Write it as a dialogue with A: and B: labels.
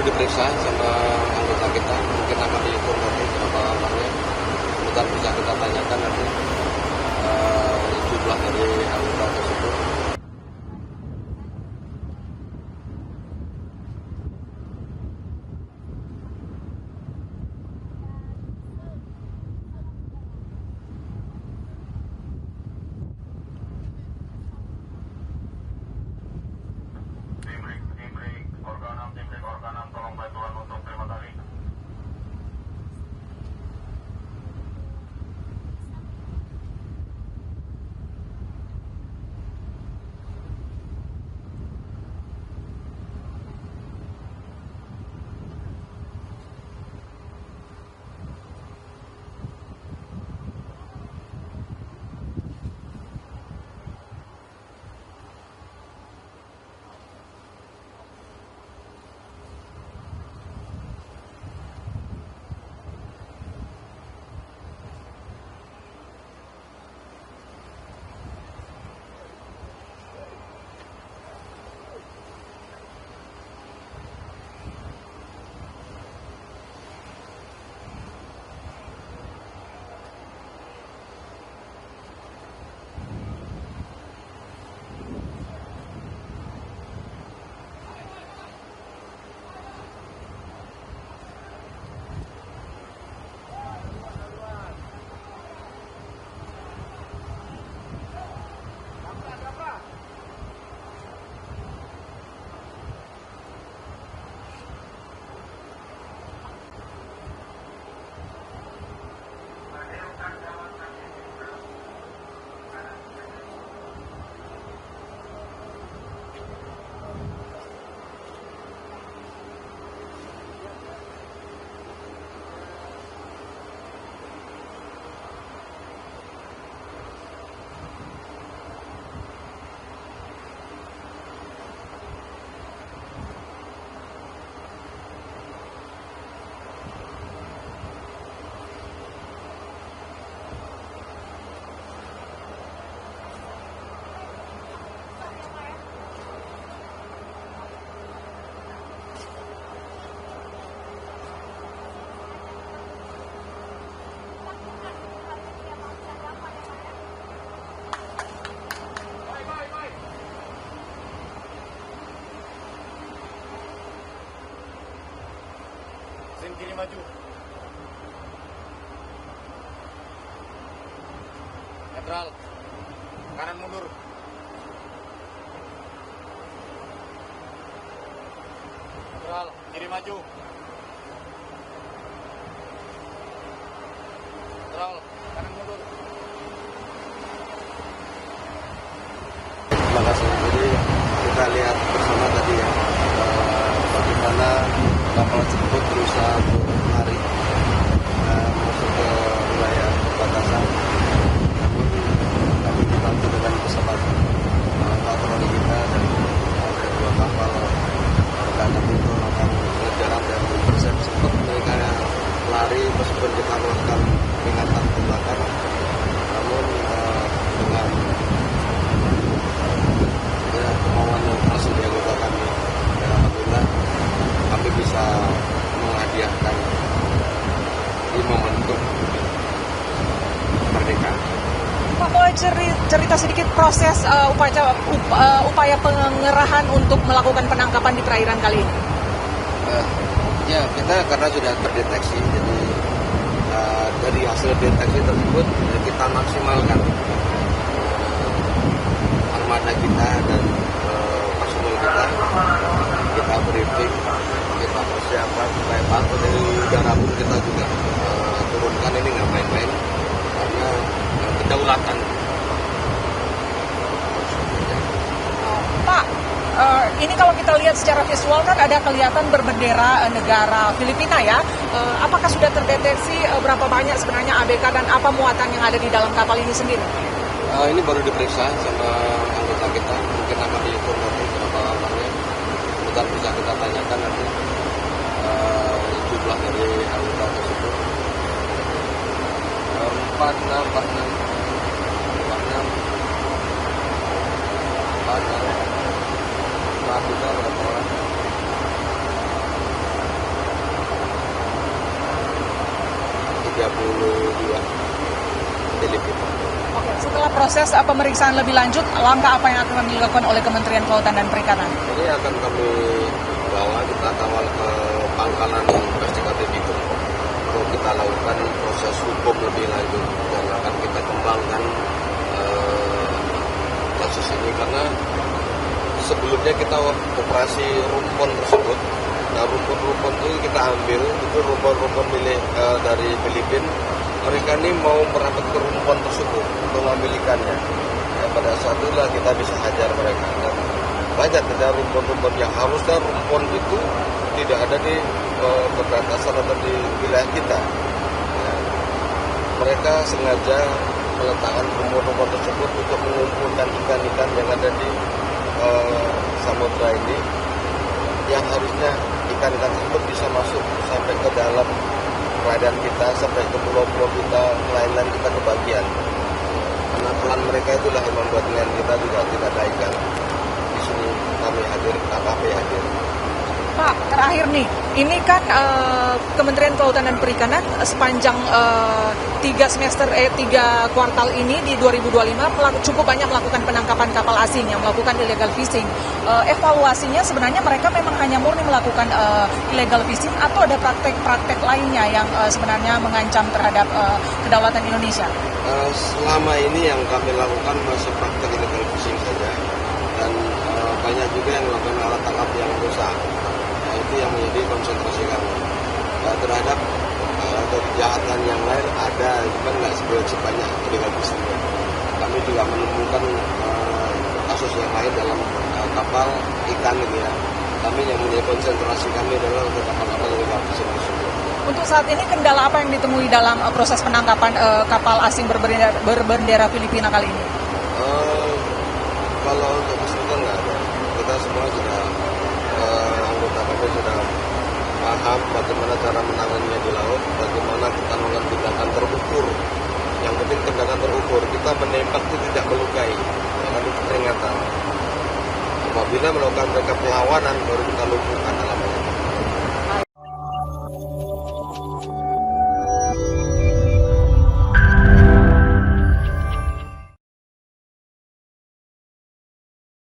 A: diperiksa sama anggota kita, mungkin akan dihitung nanti berapa orangnya. Kemudian bisa kita tanyakan nanti jumlah dari anggota tersebut.
B: Organan, tolong bantuan untuk terima tali. Kiri maju. Netral. Kanan mundur. Netral. Kiri maju. Netral. Kanan mundur.
A: Terima kasih. Jadi kita lihat bersama tadi ya, bagaimana kapal tersebut berusaha untuk lari masuk ke wilayah perbatasan. Namun kami dibantu dengan pesawat patroli kita dan ada 2 kapal perikanan itu melakukan pengejaran dan sempat mereka lari meskipun kita melakukan peringatan ke belakang. Namun dengan kemauan yang keras dari anggota kami, dan alhamdulillah kami bisa menghadiahkan di momentum kemerdekaan.
C: Pak, boleh cerita sedikit proses upaya pengerahan untuk melakukan penangkapan di perairan kali ini?
A: Ya, kita karena sudah terdeteksi, jadi dari hasil deteksi tersebut kita maksimalkan armada kita dan personel kita briefing, kita persiapan supaya bantu dari udara pun kita juga turunkan. Ini nggak main-main karena kedaulatan.
C: Pak, ini kalau kita lihat secara visual kan ada kelihatan berbendera negara Filipina ya. Apakah sudah terdeteksi berapa banyak sebenarnya ABK dan apa muatan yang ada di dalam kapal ini sendiri?
A: Ini baru diperiksa sama anggota kita, mungkin akan dihitung nanti berapa orangnya. Kemudian bisa kita tanyakan nanti jumlah dari anggota tersebut. 46 berapa orang? 22 Filipina.
C: Oke, setelah proses pemeriksaan lebih lanjut, langkah apa yang akan dilakukan oleh Kementerian Kelautan dan Perikanan?
A: Ini akan kami bawa, kita kawal ke pangkalan investigatif itu untuk kita lakukan proses hukum lebih lanjut dan akan kita kembangkan kasus ini, karena sebelumnya kita operasi rumpon tersebut. Nah, rumpon-rumpon itu kita ambil, itu rumpon-rumpon milik dari Filipina. Mereka ini mau merapat ke rumpon tersebut untuk mengambil ikannya. Ya, pada saat itulah kita bisa hajar mereka. Dan banyak ada rumpon-rumpon yang harusnya rumpon itu tidak ada di perbatasan atau di wilayah kita. Ya, mereka sengaja meletakkan rumpon-rumpon tersebut untuk mengumpulkan ikan-ikan yang ada di samudra ini, yang harusnya ikan-ikan tersebut bisa masuk sampai ke dalam perairan kita, sampai ke pulau-pulau kita, nelayan kita kebagian. Karena pelan mereka itulah yang membuat nelayan kita juga tidak ada ikan. Di sini kami hadir, KKP hadir.
C: Pak, terakhir nih, ini kan Kementerian Kelautan dan Perikanan sepanjang 3 kuartal ini di 2025 cukup banyak melakukan penangkapan kapal asing yang melakukan illegal fishing. Evaluasinya sebenarnya mereka memang hanya murni melakukan illegal fishing atau ada praktek-praktek lainnya yang sebenarnya mengancam terhadap kedaulatan Indonesia?
A: Selama ini yang kami lakukan masih praktek illegal fishing saja, dan banyak juga yang melakukan alat tangkap yang rusak. Itu yang menjadi konsentrasi kami. Terhadap kejahatan yang lain ada, cuma nggak sebanyak illegal fishing. Kami juga menemukan kasus yang lain dalam kapal ikan ini ya. Kami yang menjadi konsentrasi kami adalah untuk kapal-kapal illegal fishing tersebut.
C: Untuk saat ini kendala apa yang ditemui dalam proses penangkapan kapal asing berbendera Filipina kali ini?
A: Kalau untuk kesulitan nggak ada. Kita semua sudah anggota kami sudah paham bagaimana cara menanganinya di laut, bagaimana kita melakukan tindakan terukur. Yang penting tindakan terukur, kita menembak itu tidak melukai, karena itu peringatan. Apabila melakukan mereka perlawanan, baru kita lumpuhkan dalam